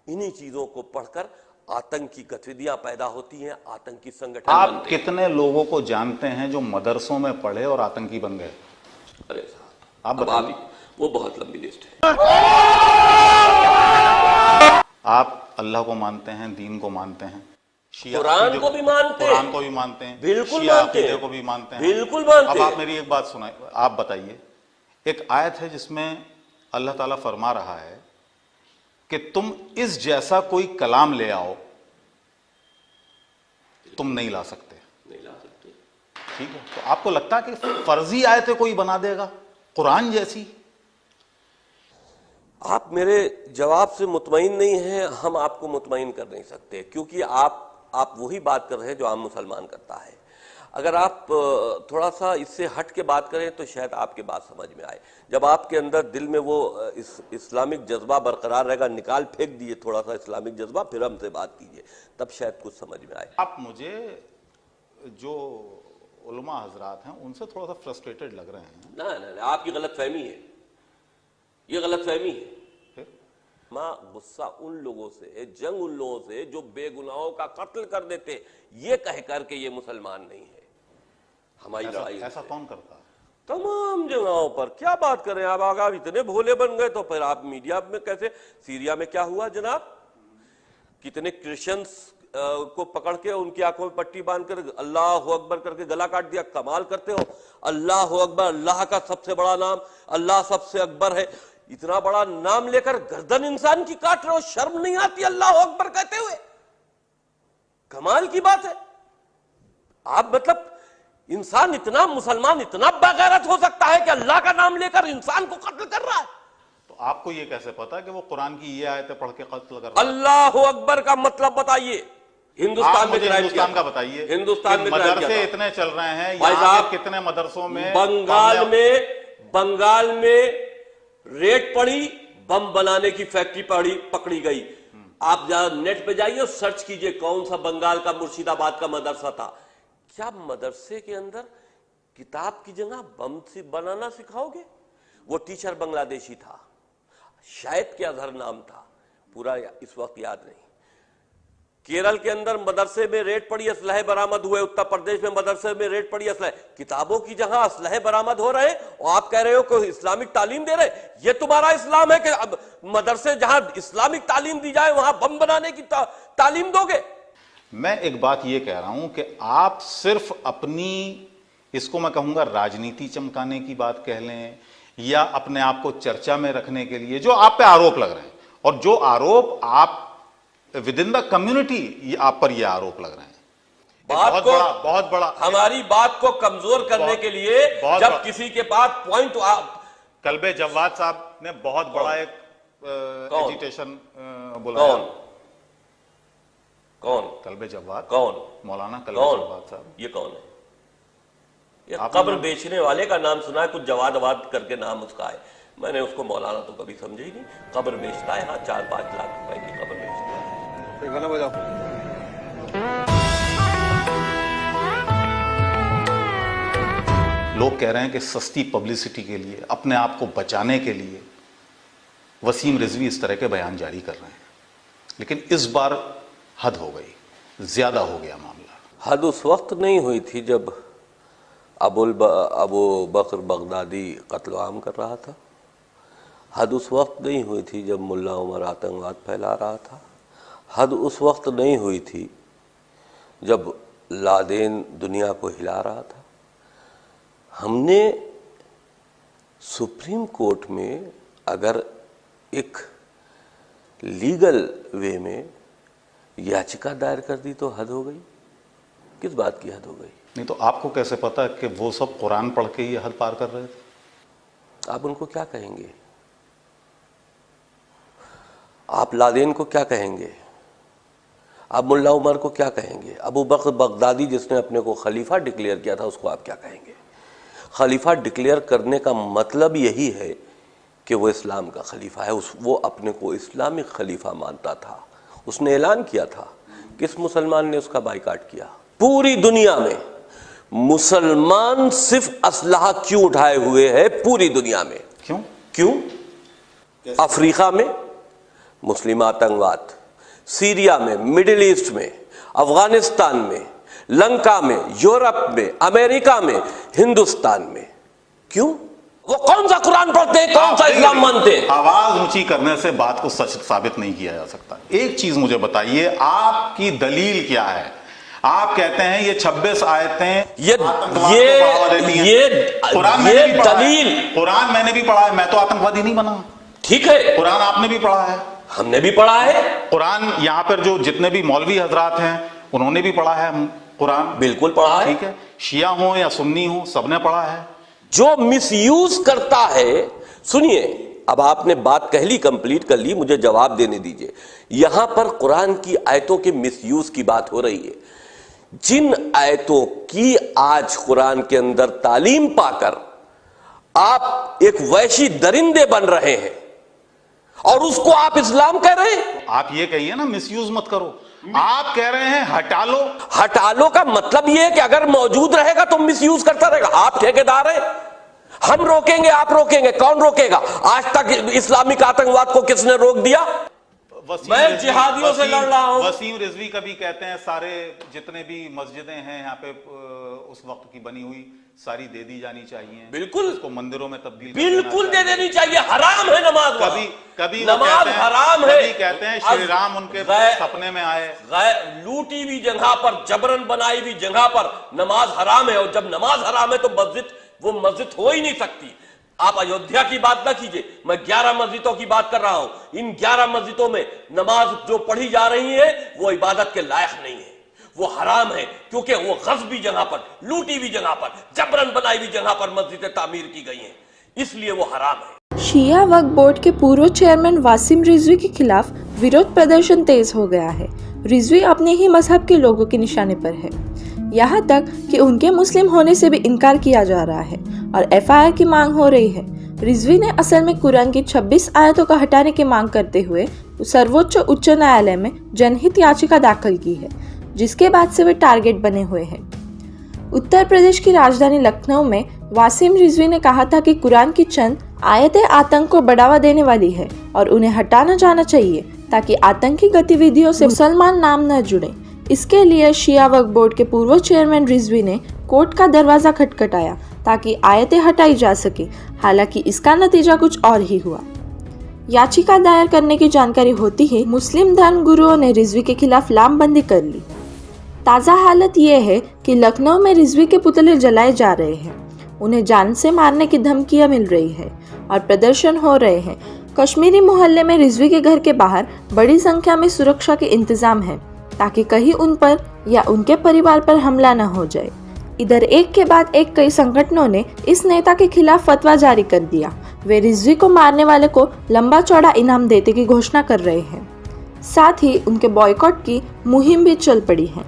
इन्हीं चीजों को पढ़कर आतंकी गतिविधियां पैदा होती हैं, आतंकी संगठन आप बनते हैं। कितने लोगों को जानते हैं जो मदरसों में पढ़े और आतंकी बन गए? अरे साहब, आप अब बताइए। वो बहुत लंबी लिस्ट है। आप अल्लाह को मानते हैं, दीन को मानते हैं, शिया कुरान अकीदे को भी मानते हैं, कुरान को भी मानते हैं, बिल्कुल शिया मानते अकीदे हैं, को भी मानते हैं, बिल्कुल मानते अब हैं। आप मेरी एक बात सुनाए, आप बताइए, एक आयत है जिसमें अल्लाह ताला फरमा रहा है कि तुम इस जैसा कोई कलाम ले आओ, तुम नहीं ला सकते। नहीं ला सकते। ठीक है, तो आपको लगता है कि फर्जी आयतें कोई बना देगा कुरान जैसी? आप मेरे जवाब से मुतमईन नहीं हैं, हम आपको मुतमईन कर नहीं सकते, क्योंकि आप वही बात कर रहे हैं जो आम मुसलमान करता है। अगर आप थोड़ा सा इससे हट के बात करें तो शायद आपके बात समझ में आए। जब आपके अंदर दिल में वो इस्लामिक जज्बा बरकरार रहेगा, निकाल फेंक दिए थोड़ा सा इस्लामिक जज्बा, फिर हमसे बात कीजिए, तब शायद कुछ समझ में आए। आप मुझे जो उलमा हजरात हैं उनसे थोड़ा सा फ्रस्ट्रेटेड लग रहे हैं। ना, आपकी गलतफहमी है, ये गलतफहमी है। माँ गुस्सा उन लोगों से है, जंग उन लोगों से जो बेगुनाहों का कत्ल कर देते, ये कह करके ये मुसलमान नहीं है। हमारी लड़ाई ऐसा कौन करता है? तमाम जगहों पर। क्या बात करें आप, आगा इतने भोले बन गए तो फिर आप मीडिया में कैसे? सीरिया में क्या हुआ जनाब, कितने क्रिश्चियंस को पकड़ के उनकी आंखों में पट्टी बांधकर अल्लाह अकबर करके गला काट दिया। कमाल करते हो, अल्लाह अकबर, अल्लाह का सबसे बड़ा नाम, अल्लाह सबसे अकबर है, इतना बड़ा नाम लेकर गर्दन इंसान की काट रहे हो, शर्म नहीं आती अल्लाह अकबर कहते हुए? कमाल की बात है। आप मतलब इंसान इतना, मुसलमान इतना बेगैरत हो सकता है कि अल्लाह का नाम लेकर इंसान को कत्ल कर रहा है? तो आपको ये कैसे पता कि वो कुरान की ये आयतें पढ़ के कत्ल कर रहा है? अल्लाह अकबर का मतलब बताइए। हिंदुस्तान में हिंदुस्तान का बताइए। हिंदुस्तान में मदरसे इतने चल रहे हैं, भाई यहाँ साहब, के कितने मदरसों में बंगाल में रेड पड़ी, बम बनाने की फैक्ट्री पकड़ी गई। आप जरा नेट पे जाइए और सर्च कीजिए कौन सा बंगाल का मुर्शिदाबाद का मदरसा था। क्या मदरसे के अंदर किताब की जगह बम बनाना सिखाओगे? वो टीचर बांग्लादेशी था, शायद क्या अजहर नाम था, पूरा इस वक्त याद नहीं। केरल के अंदर मदरसे में रेड पड़ी, असलहे बरामद हुए। उत्तर प्रदेश में मदरसे में रेड पड़ी, असलहे, किताबों की जगह असलहे बरामद हो रहे हैं और आप कह रहे हो कि इस्लामिक तालीम दे रहे। ये तुम्हारा इस्लाम है कि अब मदरसे जहां इस्लामिक तालीम दी जाए वहां बम बनाने की तालीम दोगे? मैं एक बात ये कह रहा हूं कि आप सिर्फ अपनी, इसको मैं कहूंगा राजनीति चमकाने की बात कह लें, या अपने आप को चर्चा में रखने के लिए जो आप पे आरोप लग रहे हैं, और जो आरोप आप विद इन द कम्युनिटी आप पर ये आरोप लग रहे हैं, बहुत बड़ा हमारी बात को कमजोर करने के लिए जब किसी के पास पॉइंट। कल्बे जव्वाद साहब ने बहुत बड़ा एक एजिटेशन बुलाया। कौन? कल्बे जव्वाद। कौन? मौलाना कल्बे जव्वाद साहब। ये कौन है? ये कब्र बेचने वाले का नाम सुना है, कुछ जवाद करके नाम उसका है। मैंने उसको मौलाना तो कभी समझे ही नहीं। कब्र बेचता है, हाँ 4-5 लाख रुपए की कब्र बेचता है। गाना बजाओ। लोग कह रहे हैं कि सस्ती पब्लिसिटी के लिए, अपने आप को बचाने के लिए वसीम रिजवी इस तरह के बयान जारी कर रहे हैं, लेकिन इस बार हद हो गई, ज्यादा हो गया मामला। हद उस वक्त नहीं हुई थी जब अबू बकर बगदादी कत्ल आम कर रहा था। हद उस वक्त नहीं हुई थी जब मुल्ला उमर आतंकवाद फैला रहा था। हद उस वक्त नहीं हुई थी जब लादेन दुनिया को हिला रहा था। हमने सुप्रीम कोर्ट में अगर एक लीगल वे में याचिका दायर कर दी तो हद हो गई। किस बात की हद हो गई? नहीं तो आपको कैसे पता कि वो सब कुरान पढ़ के ये हद पार कर रहे थे? आप उनको क्या कहेंगे? आप लादेन को क्या कहेंगे? आप मुल्ला उमर को क्या कहेंगे? अबू बकर बगदादी जिसने अपने को खलीफा डिक्लेयर किया था उसको आप क्या कहेंगे? खलीफा डिक्लेयर करने का मतलब यही है कि वो इस्लाम का खलीफा है। वो अपने को इस्लामिक खलीफा मानता था। उसने ऐलान किया था। किस मुसलमान ने उसका बाइकाट किया? पूरी दुनिया में मुसलमान सिर्फ असलहा क्यों उठाए हुए है? पूरी दुनिया में क्यों? अफ्रीका में मुस्लिम आतंकवाद, सीरिया में, मिडिल ईस्ट में, अफगानिस्तान में, लंका में, यूरोप में, अमेरिका में, हिंदुस्तान में। क्यों? वो कौन सा कुरान पढ़ते हैं, कौन सा इस्लाम मानते हैं? आवाज ऊंची करने से बात को सच साबित नहीं किया जा सकता। एक चीज मुझे बताइए, आपकी दलील क्या है? आप कहते हैं ये 26 आयतें कुरान मैंने भी पढ़ा है, मैं तो आतंकवादी नहीं बना। ठीक है, कुरान आपने भी पढ़ा है, हमने भी पढ़ा है। कुरान यहाँ पर जो जितने भी मौलवी हजरात हैं उन्होंने भी पढ़ा है कुरान, बिल्कुल पढ़ा है। ठीक है, शिया हो या सुन्नी हो सबने पढ़ा है। जो मिसयूज करता है, सुनिए, अब आपने बात कह ली, कंप्लीट कर ली, मुझे जवाब देने दीजिए। यहां पर कुरान की आयतों के मिसयूज की बात हो रही है। जिन आयतों की आज कुरान के अंदर तालीम पाकर आप एक वैशी दरिंदे बन रहे हैं और उसको आप इस्लाम कह रहे हैं। आप ये कहिए ना मिसयूज मत करो, आप कह रहे हैं हटा लो। हटा लो का मतलब ये है कि अगर मौजूद रहेगा तो मिसयूज करता रहेगा। आप ठेकेदार हैं, हम रोकेंगे, आप रोकेंगे, कौन रोकेगा? आज तक इस्लामिक आतंकवाद को किसने रोक दिया? मैं जिहादियों से लड़ रहा हूं। वसीम रिजवी कभी कहते हैं सारे जितने भी मस्जिदें हैं यहाँ पे उस वक्त की बनी हुई सारी दे दी जानी चाहिए, बिल्कुल उसको मंदिरों में तब्दील बिल्कुल दे देनी चाहिए। हराम है नमाज, कभी नमाज हराम है। कभी कहते हैं श्री राम उनके सपने में आए। लूटी हुई जगह पर, जबरन बनाई हुई जगह पर नमाज हराम है, और जब नमाज हराम है तो वो मस्जिद हो ही नहीं सकती। आप अयोध्या की बात ना कीजिए, मैं 11 मस्जिदों की बात कर रहा हूं। इन 11 मस्जिदों में नमाज जो पढ़ी जा रही है वो इबादत के लायक नहीं है, वो हराम है, क्योंकि वो गस्बी जगह पर, लूटी हुई जगह पर, जबरन बनाई हुई जगह पर मस्जिदें तामीर की गई हैं, इसलिए वो हराम है। शिया वक्फ बोर्ड के पूर्व चेयरमैन वासिम रिजवी के खिलाफ विरोध प्रदर्शन तेज हो गया है। रिजवी अपने ही मजहब के लोगों के निशाने पर है, यहाँ तक कि उनके मुस्लिम होने से भी इनकार किया जा रहा है और एफआईआर की मांग हो रही है। रिजवी ने असल में कुरान की 26 आयतों का हटाने की मांग करते हुए सर्वोच्च उच्च न्यायालय में जनहित याचिका दाखिल की है, जिसके बाद से वे टारगेट बने हुए हैं। उत्तर प्रदेश की राजधानी लखनऊ में वासिम रिजवी ने कहा था कि कुरान की चंद आयतें आतंक को बढ़ावा देने वाली है और उन्हें हटाना जाना चाहिए ताकि आतंकी गतिविधियों से मुसलमान नाम न जुड़े। इसके लिए शिया वक्फ बोर्ड के पूर्व चेयरमैन रिजवी ने कोर्ट का दरवाजा खटखटाया ताकि आयतें हटाई जा सके। हालांकि इसका नतीजा कुछ और ही हुआ। याचिका दायर करने की जानकारी होती ही मुस्लिम धर्म गुरुओं ने रिजवी के खिलाफ लामबंदी कर ली। ताज़ा हालत ये है कि लखनऊ में रिजवी के पुतले जलाए जा रहे हैं, उन्हें जान से मारने की धमकियां मिल रही है और प्रदर्शन हो रहे हैं। कश्मीरी मोहल्ले में रिजवी के घर के बाहर बड़ी संख्या में सुरक्षा के इंतजाम है ताकि कहीं उन पर या उनके परिवार पर हमला न हो जाए। इधर एक के बाद एक कई संगठनों ने इस नेता के खिलाफ फतवा जारी कर दिया। वे रिजवी को मारने वाले को लंबा चौड़ा इनाम देने की घोषणा कर रहे हैं। साथ ही उनके बॉयकॉट की मुहिम भी चल पड़ी है।